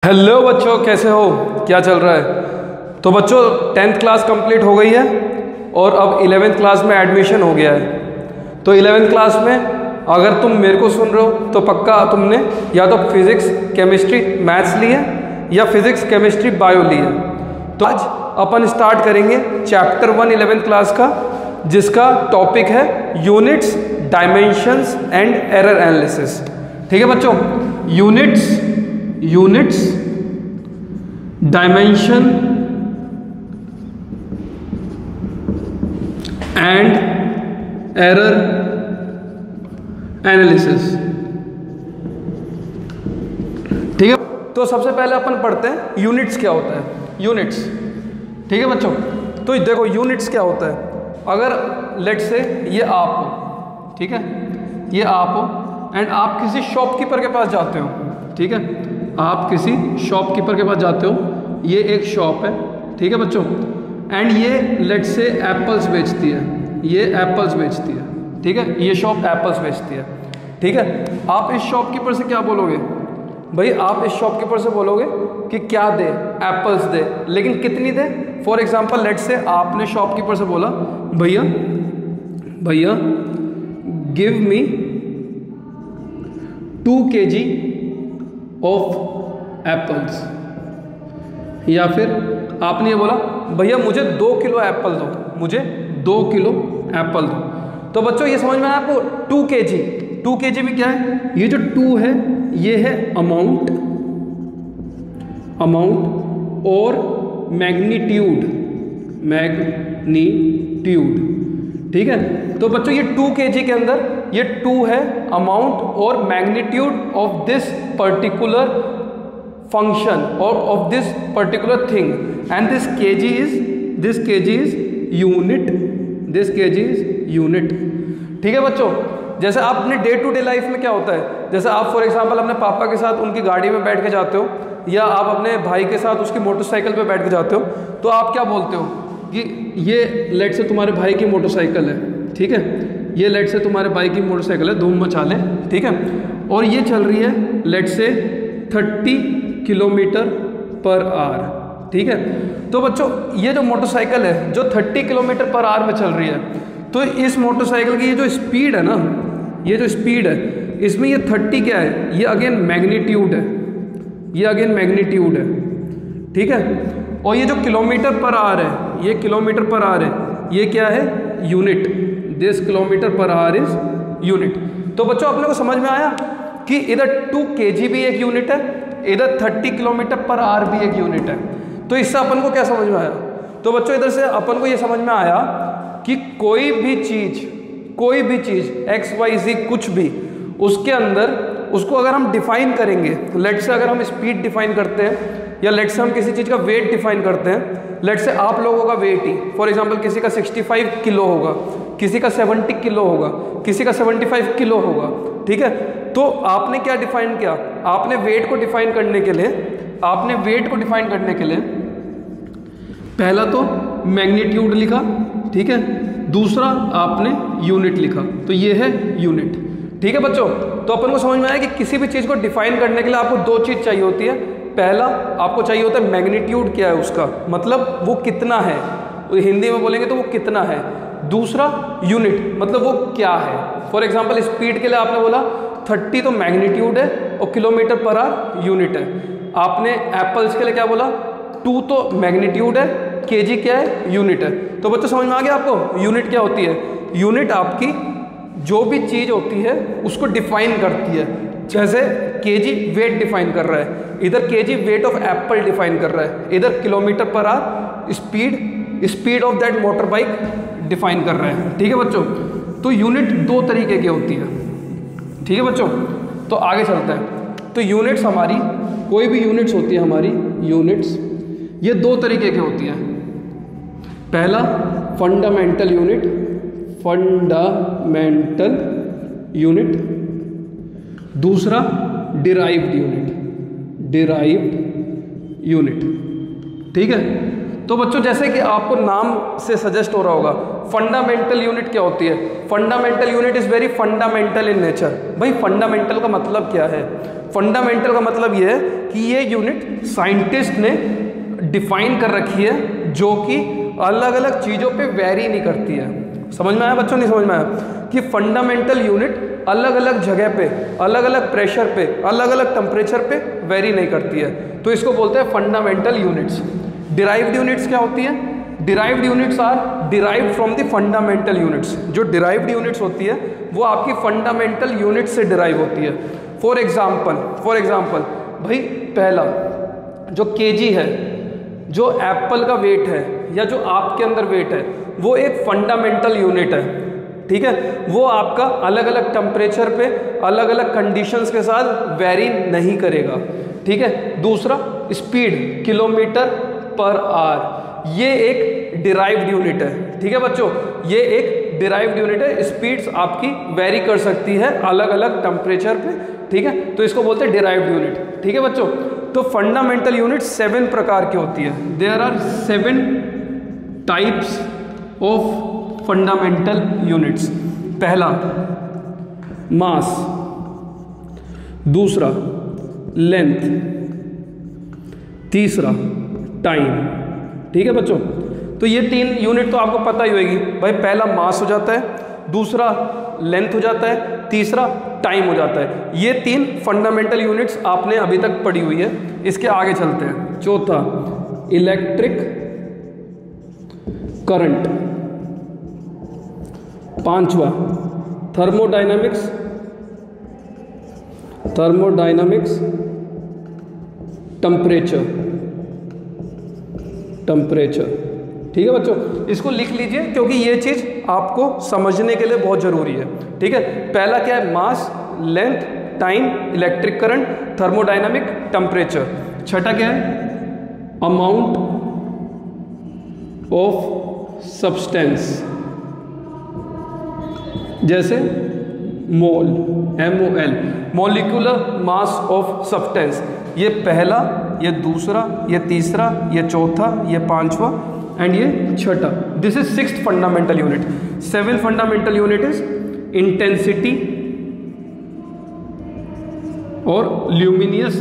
Hello बच्चों, कैसे हो? क्या चल रहा है? तो बच्चों 10th क्लास कंप्लीट हो गई है और अब 11th क्लास में एडमिशन हो गया है। तो 11th क्लास में अगर तुम मेरे को सुन रहे हो तो पक्का तुमने या तो फिज़िक्स केमिस्ट्री मैथ्स लिए या फिज़िक्स केमिस्ट्री बायो लिए। तो आज अपन स्टार्ट करेंगे चैप्टर 1 11th क्लास का, जिसका टॉपिक है units, dimensions and error analysis. ठीक है बच्चों, units, dimension and error analysis. ठीक है, तो सबसे पहले अपन पढ़ते हैं यूनिट्स क्या होता है। यूनिट्स, ठीक है बच्चों। तो देखो यूनिट्स क्या होता है। अगर लेट से ये आप हो, ठीक है, ये आप हो एंड आप किसी शॉपकीपर के पास जाते हो। ठीक है, आप किसी शॉपकीपर के पास जाते हो, ये एक शॉप है, ठीक है बच्चों, एंड ये लेट से एप्पल्स बेचती है, ये एप्पल्स बेचती है, ठीक है, ये शॉप एप्पल्स बेचती है। ठीक है, आप इस शॉपकीपर से क्या बोलोगे भाई? आप इस शॉपकीपर से बोलोगे कि क्या दे, एप्पल्स दे, लेकिन कितनी दे? फॉर एग्जाम्पल लेट से आपने शॉपकीपर से बोला, भैया give me 2 kg of apples, या फिर आपने ये बोला, भैया मुझे 2 किलो एप्पल दो, मुझे 2 किलो एप्पल दो। तो बच्चों ये समझ में आया आपको? 2 kg, 2 kg में क्या है? ये जो 2 है ये है अमाउंट और मैग्नीट्यूड। ठीक है, तो बच्चों ये 2 kg के अंदर ये 2 है अमाउंट और magnitude of this particular function और of this particular thing, and this kg is unit. ठीक है बच्चों, जैसे आप अपने डे टू डे लाइफ में क्या होता है, जैसे आप फॉर एग्जांपल अपने पापा के साथ उनकी गाड़ी में बैठ के जाते हो, या आप अपने भाई के साथ उसकी मोटरसाइकिल पे बैठ के जाते हो, तो आप क्या बोलते हो कि ये लेट से तुम्हारे भाई की मोटरसाइकिल है, ठीक है, ये लेट से तुम्हारे भाई की मोटरसाइकिल है, धूम मचा ले, ठीक है, और ये चल रही है लेट से 30 किलोमीटर पर आवर। ठीक है, तो बच्चों ये जो मोटरसाइकिल है जो 30 किलोमीटर पर आवर में चल रही है, तो इस मोटरसाइकिल की ये जो स्पीड है ना, ये जो स्पीड है, इसमें ये 30 क्या है? ये अगेन मैग्नीट्यूड है, ये अगेन मैग्नीट्यूड है। ठीक है, और ये जो किलोमीटर पर आवर है, ये किलोमीटर पर आवर है, ये क्या है? Unit. This kilometre per hour is unit. तो बच्चों अपने को समझ में आया कि इधर 2 kg भी एक यूनिट है, इधर 30 किलोमीटर पर आवर भी एक यूनिट है। तो इससे अपन को क्या समझ में आया? तो बच्चों इधर से अपन को ये समझ में आया कि कोई भी चीज़ एक्स वाई जी कुछ भी, उसके अंदर उसको अगर हम डिफाइन करेंगे, लेट से अगर हम स्पीड डिफाइन करते हैं, या लेट से हम किसी चीज़ का वेट डिफाइन करते हैं, लेट से आप लोगों का वेट ही फॉर एग्जांपल किसी का 65 किलो होगा, किसी का 70 किलो होगा, किसी का 75 किलो होगा। ठीक है, तो आपने क्या डिफाइन किया? आपने वेट को डिफाइन करने के लिए पहला तो मैग्नीट्यूड लिखा, ठीक है, दूसरा आपने यूनिट लिखा, तो ये है यूनिट। ठीक है बच्चों, तो अपन को समझ में आया कि किसी भी चीज़ को डिफाइन करने के लिए आपको 2 चीज़ चाहिए होती है। पहला आपको चाहिए होता है मैग्नीट्यूड, क्या है उसका मतलब, वो कितना है, हिंदी में बोलेंगे तो वो कितना है। दूसरा यूनिट, मतलब वो क्या है। फॉर एग्जांपल स्पीड के लिए आपने बोला 30 तो मैग्नीट्यूड है और किलोमीटर पर आवर यूनिट है। आपने एप्पल्स के लिए क्या बोला? 2 तो मैग्नीट्यूड है, kg क्या है? यूनिट है। तो बच्चों समझ में आ गया आपको यूनिट क्या होती है? यूनिट आपकी जो भी चीज़ होती है उसको डिफाइन करती है। जैसे kg वेट डिफाइन कर रहा है, इधर kg weight of Apple define कर रहा है, इधर kilometre per hour speed of that motor bike define कर रहे हैं। ठीक है बच्चों, तो यूनिट 2 तरीके की होती है। ठीक है बच्चों, तो आगे चलते हैं। तो यूनिट्स हमारी, कोई भी यूनिट्स होती है हमारी, यूनिट्स ये 2 तरीके की होती हैं। पहला फंडामेंटल यूनिट, दूसरा डिराइव्ड यूनिट। ठीक है, तो बच्चों जैसे कि आपको नाम से सजेस्ट हो रहा होगा, फंडामेंटल यूनिट क्या होती है? Fundamental unit is very fundamental in nature. भाई फंडामेंटल का मतलब क्या है? फंडामेंटल का मतलब ये है कि ये यूनिट साइंटिस्ट ने डिफाइन कर रखी है, जो कि अलग अलग चीज़ों पे वेरी नहीं करती है। समझ में आया बच्चों, नहीं समझ में आया? कि फंडामेंटल यूनिट अलग अलग जगह पे, अलग अलग प्रेशर पे, अलग अलग टेम्परेचर पे वेरी नहीं करती है, तो इसको बोलते हैं फंडामेंटल यूनिट्स। डिराइव्ड यूनिट्स क्या होती है? Derived units are derived from the fundamental units. जो डिराइव्ड यूनिट्स होती है वो आपकी फंडामेंटल यूनिट्स से डिराइव होती है। फॉर एग्जाम्पल भाई पहला जो केजी है, जो एप्पल का वेट है या जो आपके अंदर वेट है, वो एक फंडामेंटल यूनिट है, ठीक है? वो आपका अलग अलग टेम्परेचर पे, अलग अलग कंडीशंस के साथ वेरी नहीं करेगा, ठीक है? दूसरा स्पीड, किलोमीटर पर आवर, ये एक डिराइव्ड यूनिट है, ठीक है बच्चों? ये एक डिराइव्ड यूनिट है। स्पीड्स आपकी वेरी कर सकती है अलग अलग टेम्परेचर पे, ठीक है? तो इसको बोलते हैं डिराइव्ड यूनिट, ठीक है बच्चों? तो फंडामेंटल यूनिट 7 प्रकार की होती है। There are 7 types of fundamental units. पहला मास, दूसरा लेंथ, तीसरा टाइम, ठीक है बच्चों? तो ये 3 यूनिट तो आपको पता ही होगी भाई। पहला मास हो जाता है, दूसरा लेंथ हो जाता है, तीसरा टाइम हो जाता है। ये 3 फंडामेंटल यूनिट्स आपने अभी तक पढ़ी हुई है। इसके आगे चलते हैं। चौथा इलेक्ट्रिक करंट, पांचवा थर्मोडायनामिक्स, टेम्परेचर, ठीक है बच्चों? इसको लिख लीजिए क्योंकि ये चीज़ आपको समझने के लिए बहुत ज़रूरी है, ठीक है? पहला क्या है? Mass, length, time, electric current, thermodynamic, temperature. छठा क्या है? अमाउंट ऑफ सब्सटेंस, जैसे mole, MOL, molecular mass of substance. ये पहला, ये दूसरा, ये तीसरा, ये चौथा, ये पांचवा एंड ये छठा। This is 6th fundamental unit. 7th fundamental unit is intensity और ल्यूमिनियस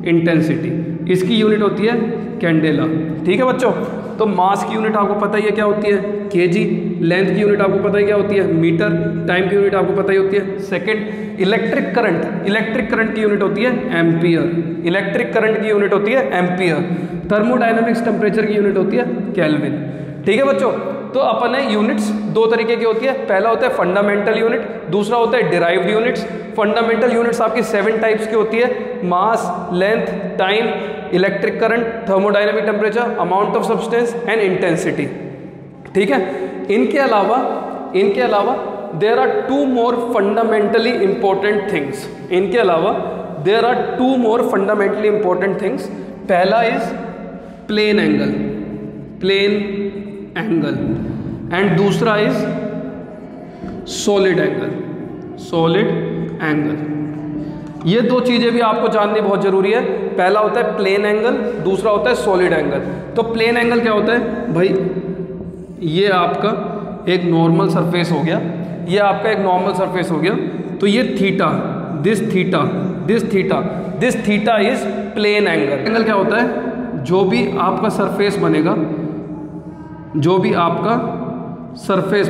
इंटेंसिटी। इसकी यूनिट होती है कैंडेला, ठीक है बच्चों? तो मास की यूनिट आपको पता ही है क्या होती है? केजी। लेंथ की यूनिट आपको पता ही क्या होती है? मीटर। टाइम की यूनिट आपको पता ही होती है सेकंड। इलेक्ट्रिक करंट की यूनिट होती है एम्पियर। इलेक्ट्रिक करंट की यूनिट होती है एम्पियर। थर्मोडायनामिक्स टेम्परेचर की यूनिट होती है केल्विन, ठीक है बच्चों? तो अपन है यूनिट्स 2 तरीके की होती है। पहला होता है फंडामेंटल यूनिट, दूसरा होता है डिराइव्ड यूनिट्स। फंडामेंटल यूनिट्स आपकी 7 टाइप्स की होती है: mass, length, time, electric current, thermodynamic temperature, amount of substance and intensity, ठीक है? इनके अलावा there are 2 more fundamentally important things. इनके अलावा there are 2 more fundamentally important things. पहला इज प्लेन एंगल एंड दूसरा इज सॉलिड एंगल। ये 2 चीज़ें भी आपको जाननी बहुत ज़रूरी है। पहला होता है प्लेन एंगल, दूसरा होता है सॉलिड एंगल। तो प्लेन एंगल क्या होता है भाई? ये आपका एक नॉर्मल सरफेस हो गया, ये आपका एक नॉर्मल सरफेस हो गया। तो ये theta, this theta is plane angle. Angle क्या होता है? जो भी आपका सरफेस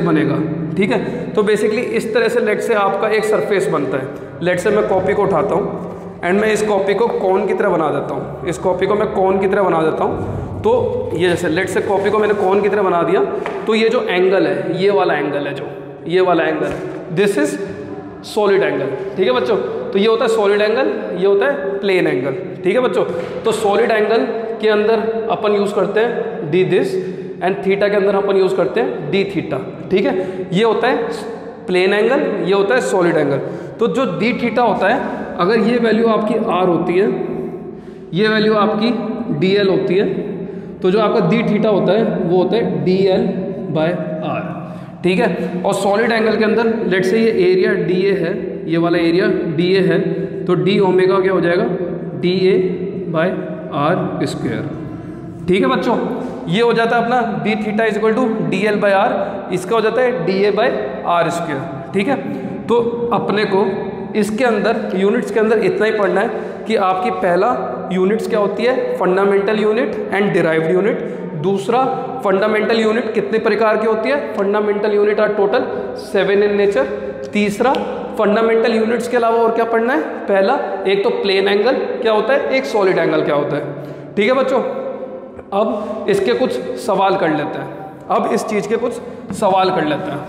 बनेगा, ठीक है? तो बेसिकली इस तरह से लेट से आपका एक सरफेस बनता है। लेट से मैं कॉपी को उठाता हूँ एंड मैं इस कॉपी को कोन की तरह बना देता हूँ। इस कॉपी को मैं कोन की तरह बना देता हूँ। तो ये जैसे लेट से कॉपी को मैंने कोन की तरह बना दिया, तो ये जो एंगल है, ये वाला एंगल है, ये वाला angle, this is solid angle, ठीक है बच्चों? तो ये होता है सॉलिड एंगल, ये होता है प्लेन एंगल, ठीक है बच्चों? तो सॉलिड एंगल के अंदर अपन यूज़ करते हैं डी दिस एंड थीटा के अंदर अपन यूज़ करते हैं डी थीटा, ठीक है? ये होता है प्लेन एंगल, ये होता है सॉलिड एंगल। तो जो डी थीटा होता है, अगर ये वैल्यू आपकी आर होती है, ये वैल्यू आपकी डी एल होती है, तो जो आपका डी थीटा होता है वो होता है डी एल बाय आर, ठीक है? और सॉलिड एंगल के अंदर लेट से ये एरिया डी ए है, ये वाला एरिया डी ए है, तो डी ओमेगा क्या हो जाएगा? D A by R square, ठीक है बच्चों, ये हो जाता है अपना D theta is equal to D L by R, इसका हो जाता है D A by R square. ठीक है, तो अपने को इसके अंदर यूनिट्स के अंदर इतना ही पढ़ना है कि आपकी पहला यूनिट्स क्या होती है, fundamental unit and derived unit. दूसरा, फंडामेंटल यूनिट कितने प्रकार की होती है, fundamental unit are total 7 in nature. तीसरा, फंडामेंटल यूनिट्स के अलावा और क्या पढ़ना है, पहला एक तो प्लेन एंगल क्या होता है, एक सॉलिड एंगल क्या होता है। ठीक है बच्चों, अब इसके कुछ सवाल कर लेते हैं, अब इस चीज़ के कुछ सवाल कर लेते हैं।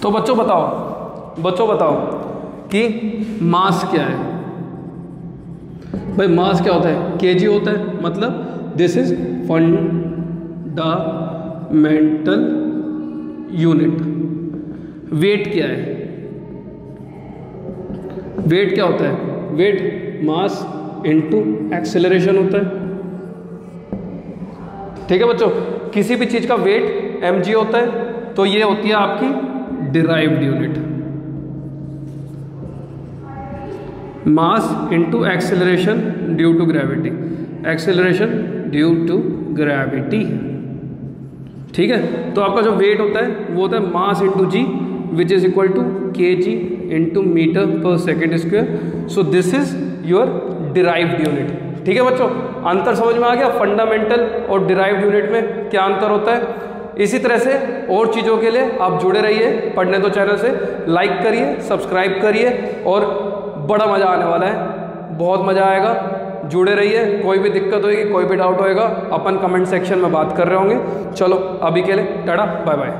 तो बच्चों बताओ कि मास क्या है। भाई मास क्या होता है, केजी होता है, मतलब this is fundamental unit. Weight क्या है, वेट क्या होता है, वेट मास इनटू एक्सेलरेशन होता है। ठीक है बच्चों, किसी भी चीज़ का वेट mg होता है, तो ये होती है आपकी derived unit, mass into acceleration due to gravity, acceleration due to gravity. ठीक है, तो आपका जो वेट होता है वो होता है mass into G which is equal to K G into metre per second square. So this is your derived unit. ठीक है बच्चों, अंतर समझ में आ गया, फंडामेंटल और डिराइव्ड यूनिट में क्या अंतर होता है। इसी तरह से और चीज़ों के लिए आप जुड़े रहिए पढ़ने दो चैनल से, लाइक करिए, सब्सक्राइब करिए, और बड़ा मज़ा आने वाला है, बहुत मज़ा आएगा। जुड़े रहिए, कोई भी दिक्कत होगी, कोई भी डाउट होएगा, अपन कमेंट सेक्शन में बात कर रहे होंगे। चलो अभी के लिए टाटा बाय बाय।